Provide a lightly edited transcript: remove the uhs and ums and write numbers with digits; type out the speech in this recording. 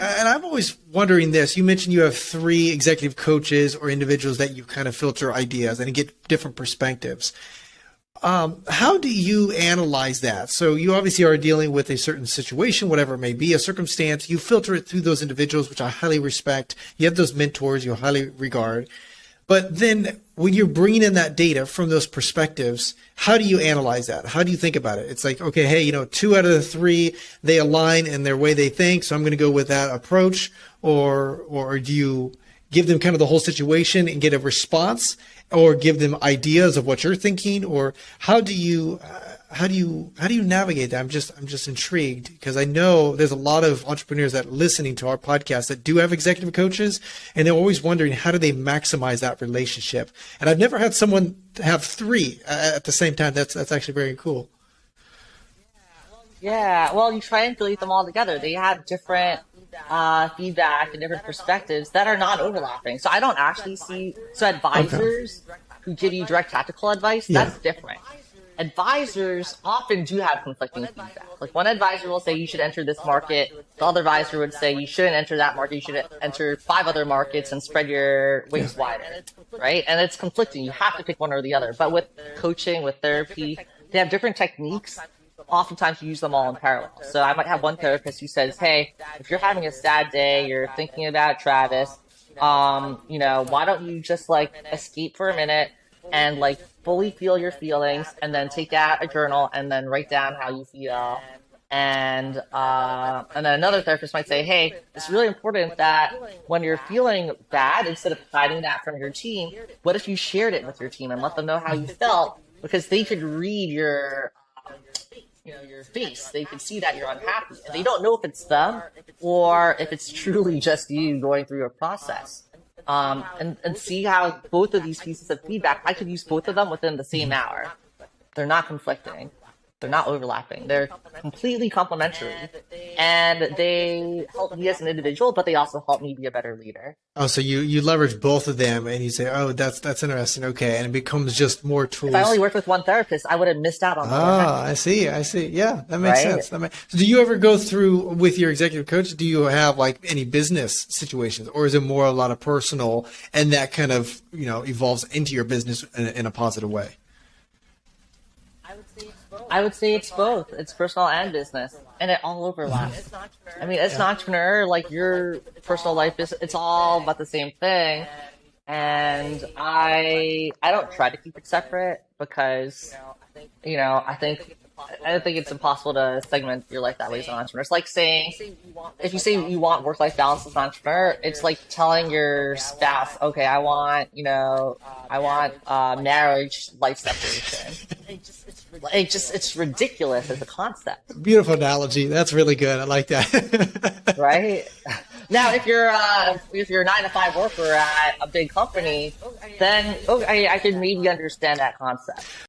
and I'm always wondering this. You mentioned you have three executive coaches or individuals that you kind of filter ideas and get different perspectives. How do you analyze that? So you obviously are dealing with a certain situation, whatever it may be, a circumstance. You filter it through those individuals, which I highly respect. You have those mentors you highly regard. But then when you're bringing in that data from those perspectives, how do you analyze that? How do you think about it? It's like, okay, hey, two out of the three, they align in their way they think, so I'm going to go with that approach. Or do you give them kind of the whole situation and get a response, or give them ideas of what you're thinking? Or how do you navigate that? I'm just intrigued, because I know there's a lot of entrepreneurs that are listening to our podcast that do have executive coaches, and they're always wondering, how do they maximize that relationship? And I've never had someone have three at the same time. That's actually very cool. Yeah, well, you triangulate them all together. They have different feedback and different perspectives that are not overlapping. So I don't actually see, so advisors who give you direct tactical advice, that's different. Advisors often do have conflicting feedback. Like, one advisor will say you should enter this market. The other advisor would say you shouldn't enter that market. You should enter 5 other markets and spread your wings wider, right? And it's conflicting. You have to pick one or the other. But with coaching, with therapy, they have different techniques. Oftentimes you use them all in parallel. So I might have one therapist who says, hey, if you're having a sad day, you're thinking about Travis, why don't you just escape for a minute and fully feel your feelings, and then take out a journal and then write down how you feel. And then another therapist might say, hey, it's really important that when you're feeling bad, instead of hiding that from your team, what if you shared it with your team and let them know how you felt? Because they could read your face. They can see that you're unhappy, and they don't know if it's them or if it's truly just you going through a process. And see how both of these pieces of feedback, I could use both of them within the same hour. They're not conflicting. They're not overlapping. They're completely complementary, and they help me as an individual, but they also help me be a better leader. Oh, so you leverage both of them, and you say, oh, that's interesting. Okay. And it becomes just more tools. If I only worked with one therapist, I would have missed out on that. Ah, I see. Yeah, that makes sense. So do you ever go through with your executive coach, do you have any business situations, or is it more a lot of personal, and that kind of, evolves into your business in a positive way? I would say it's both. It's personal and business, and it all overlaps. I mean, as an entrepreneur, your personal life it's all about the same thing. And I don't try to keep it separate, because, I think it's impossible to segment your life that way as an entrepreneur. It's like saying, if you say you want work-life balance as an entrepreneur, it's like telling your spouse, okay, I want marriage life separation. It's ridiculous as a concept. Beautiful analogy. That's really good. I like that. Right? Now, if you're a 9-to-5 worker at a big company, then I could maybe understand that concept.